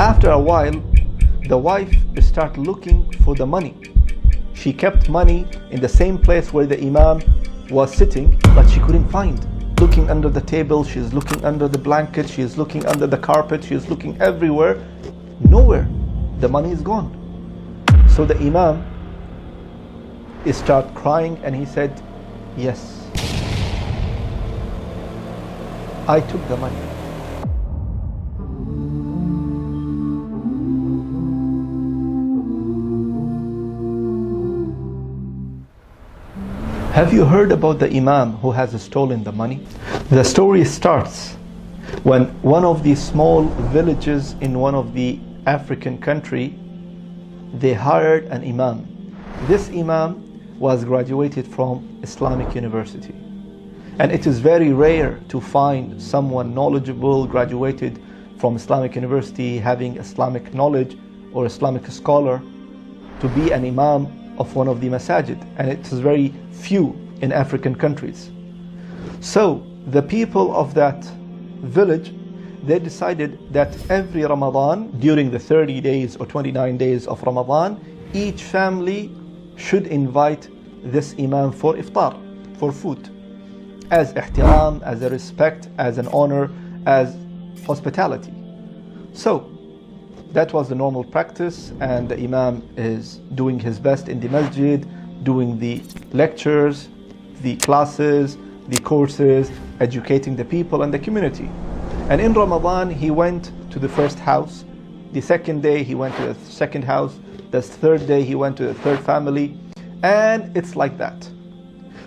After a while, the wife started looking for the money. She kept money in the same place where the Imam was sitting, but she couldn't find. Looking under the table, she's looking under the blanket, she's looking under the carpet, she's looking everywhere. Nowhere. The money is gone. So the Imam started crying and he said, yes, I took the money. Have you heard about the Imam who has stolen the money? The story starts when one of these small villages in one of the African country, they hired an Imam. This Imam was graduated from Islamic University. And it is very rare to find someone knowledgeable, graduated from Islamic University, having Islamic knowledge or Islamic scholar, to be an Imam of one of the masajid, and it is very few in African countries. So the people of that village, they decided that every Ramadan, during the 30 days or 29 days of Ramadan, each family should invite this Imam for iftar, for food, as ihtiram, as a respect, as an honor, as hospitality. So that was the normal practice, and the Imam is doing his best in the masjid, doing the lectures, the classes, the courses, educating the people and the community. And in Ramadan, he went to the first house. The second day, he went to the second house. The third day, he went to the third family. And it's like that.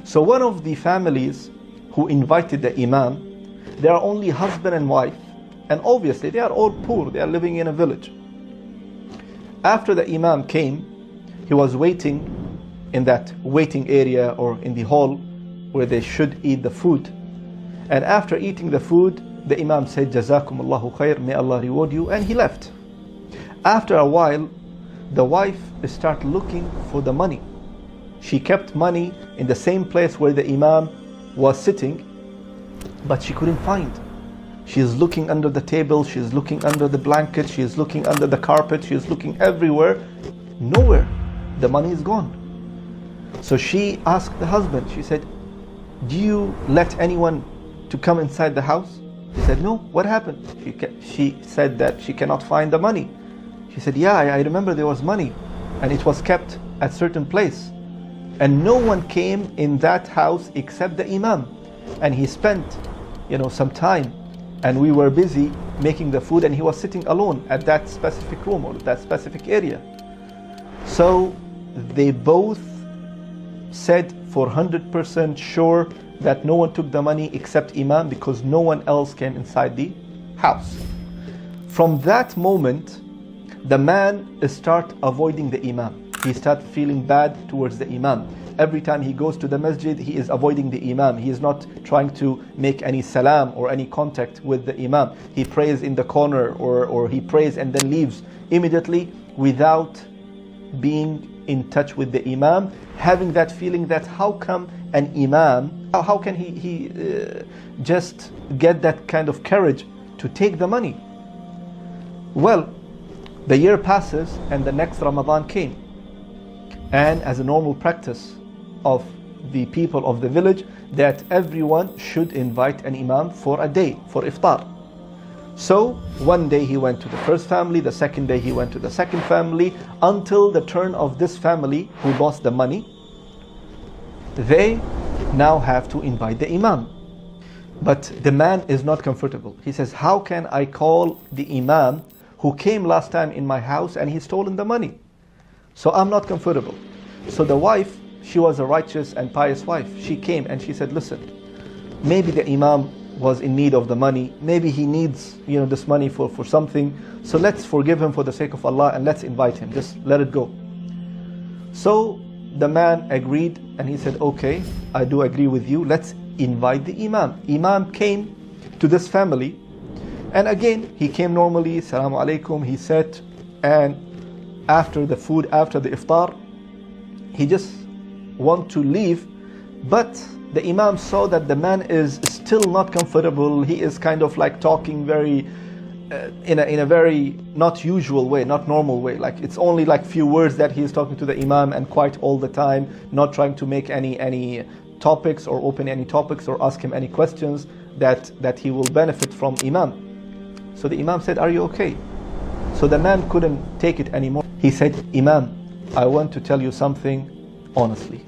So one of the families who invited the Imam, they are only husband and wife. And obviously, they are all poor. They are living in a village. After the Imam came, he was waiting in that waiting area or in the hall where they should eat the food. And after eating the food, the Imam said, Jazakum Allahu khair, may Allah reward you, and he left. After a while, the wife started looking for the money. She kept money in the same place where the Imam was sitting, but she couldn't find. She is looking under the table, she is looking under the blanket, she is looking under the carpet, she is looking everywhere. Nowhere. The money is gone. So she asked the husband, she said, do you let anyone to come inside the house? He said, no. What happened? She said that she cannot find the money. She said, yeah, I remember there was money and it was kept at certain place. And no one came in that house except the Imam. And he spent, some time, and we were busy making the food, and he was sitting alone at that specific room or that specific area. So they both said for 100% sure that no one took the money except Imam, because no one else came inside the house. From that moment, the man started avoiding the Imam. He started feeling bad towards the Imam. Every time he goes to the masjid, he is avoiding the Imam. He is not trying to make any salam or any contact with the Imam. He prays in the corner, or he prays and then leaves immediately without being in touch with the Imam, having that feeling that how come an Imam, how can he just get that kind of courage to take the money? Well, the year passes and the next Ramadan came. And as a normal practice of the people of the village, that everyone should invite an Imam for a day, for iftar. So one day he went to the first family, the second day he went to the second family, until the turn of this family who lost the money. They now have to invite the Imam. But the man is not comfortable. He says, how can I call the Imam who came last time in my house and he's stolen the money? So I'm not comfortable. So the wife, she was a righteous and pious wife. She came and she said, listen, maybe the Imam was in need of the money. Maybe he needs, this money for something. So let's forgive him for the sake of Allah and let's invite him. Just let it go. So the man agreed and he said, okay, I do agree with you. Let's invite the Imam. Imam came to this family, and again, he came normally, Assalamu alaikum, he sat, and after the food, after the iftar, he just want to leave, but the Imam saw that the man is still not comfortable. He is kind of like talking very in a very not usual way, not normal way. Like it's only like few words that he is talking to the Imam, and quite all the time, not trying to make any topics or open any topics or ask him any questions that he will benefit from Imam. So the Imam said, "Are you okay?" So the man couldn't take it anymore. He said, "Imam, I want to tell you something honestly.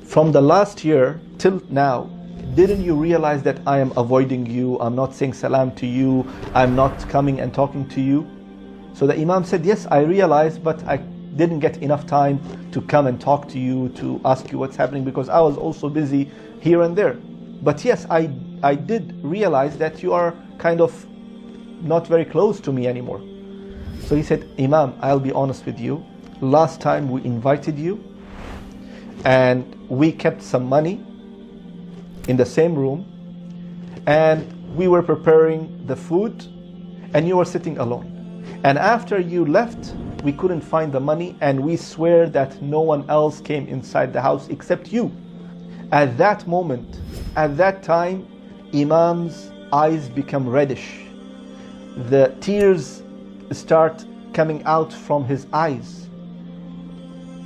From the last year till now, didn't you realize that I am avoiding you? I'm not saying salam to you. I'm not coming and talking to you." So the Imam said, "Yes, I realized, but I didn't get enough time to come and talk to you, to ask you what's happening, because I was also busy here and there. But yes, I did realize that you are kind of not very close to me anymore." So he said, "Imam, I'll be honest with you. Last time we invited you and we kept some money in the same room, and we were preparing the food, and you were sitting alone. And after you left, we couldn't find the money, and we swear that no one else came inside the house except you." At that moment, at that time, Imam's eyes become reddish. The tears start coming out from his eyes.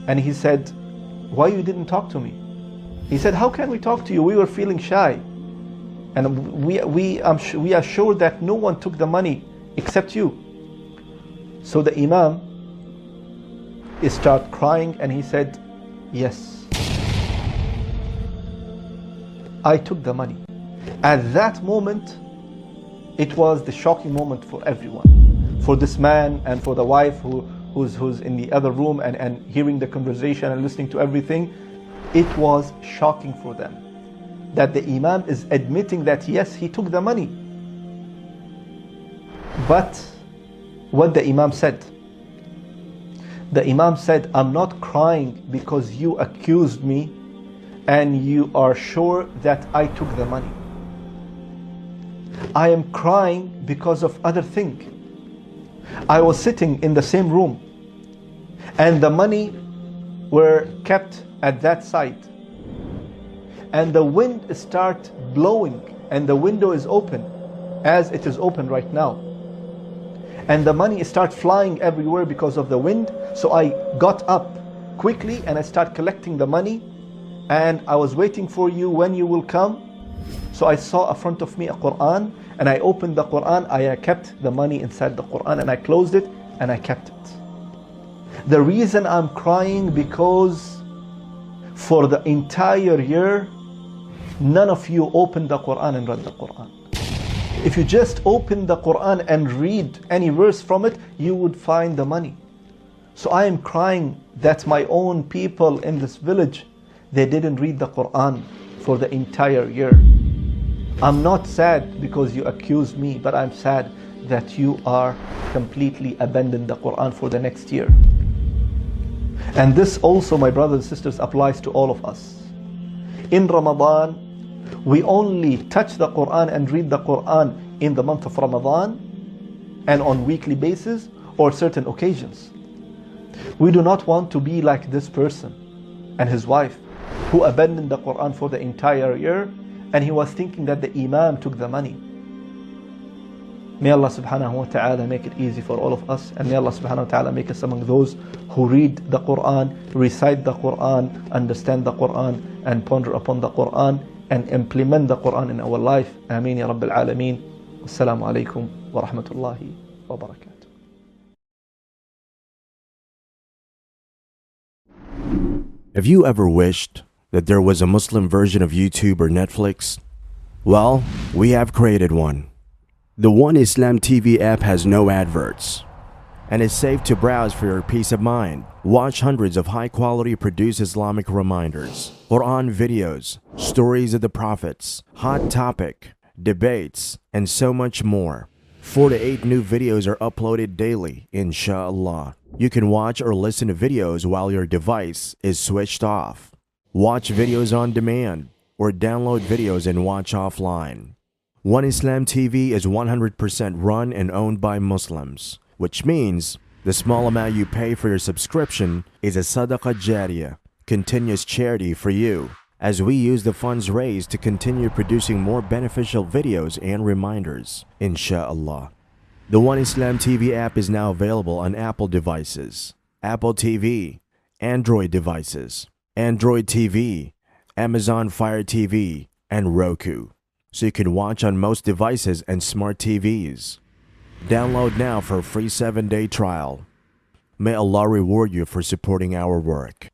And he said, "Why you didn't talk to me?" He said, "How can we talk to you? We were feeling shy. And we are sure that no one took the money except you." So the Imam started crying, and he said, "Yes, I took the money." At that moment, it was the shocking moment for everyone. For this man and for the wife who's in the other room and hearing the conversation and listening to everything. It was shocking for them that the Imam is admitting that yes, he took the money. But what the Imam said? The Imam said, "I'm not crying because you accused me and you are sure that I took the money. I am crying because of other thing. I was sitting in the same room and the money were kept at that side, and the wind start blowing, and the window is open as it is open right now, and the money start flying everywhere because of the wind. So I got up quickly and I start collecting the money, and I was waiting for you when you will come. So I saw in front of me a Quran, and I opened the Quran. I kept the money inside the Quran, and I closed it and I kept it. The reason I'm crying because for the entire year, none of you opened the Quran and read the Quran. If you just open the Quran and read any verse from it, you would find the money. So I am crying that my own people in this village, they didn't read the Quran for the entire year. I'm not sad because you accused me, but I'm sad that you are completely abandoned the Quran for the next year." And this also, my brothers and sisters, applies to all of us. In Ramadan, we only touch the Quran and read the Quran in the month of Ramadan and on weekly basis or certain occasions. We do not want to be like this person and his wife who abandoned the Quran for the entire year, and he was thinking that the Imam took the money. May Allah subhanahu wa ta'ala make it easy for all of us, and may Allah subhanahu wa ta'ala make us among those who read the Quran, recite the Quran, understand the Quran, and ponder upon the Quran, and implement the Quran in our life. Ameen ya Rabbil Alameen. Assalamu alaikum wa rahmatullahi wa barakatuh. Have you ever wished that there was a Muslim version of YouTube or Netflix? Well, we have created one. The One Islam TV app has no adverts and is safe to browse for your peace of mind. Watch hundreds of high-quality produced Islamic reminders, Quran videos, stories of the prophets, hot topic, debates, and so much more. 4 to 8 new videos are uploaded daily, inshallah. You can watch or listen to videos while your device is switched off. Watch videos on demand or download videos and watch offline. One Islam TV is 100% run and owned by Muslims, which means the small amount you pay for your subscription is a sadaqah jariyah, continuous charity for you as we use the funds raised to continue producing more beneficial videos and reminders, inshallah. The One Islam TV app is now available on Apple devices, Apple TV, Android devices, Android TV, Amazon Fire TV, and Roku, so you can watch on most devices and smart TVs. Download now for a free 7-day trial. May Allah reward you for supporting our work.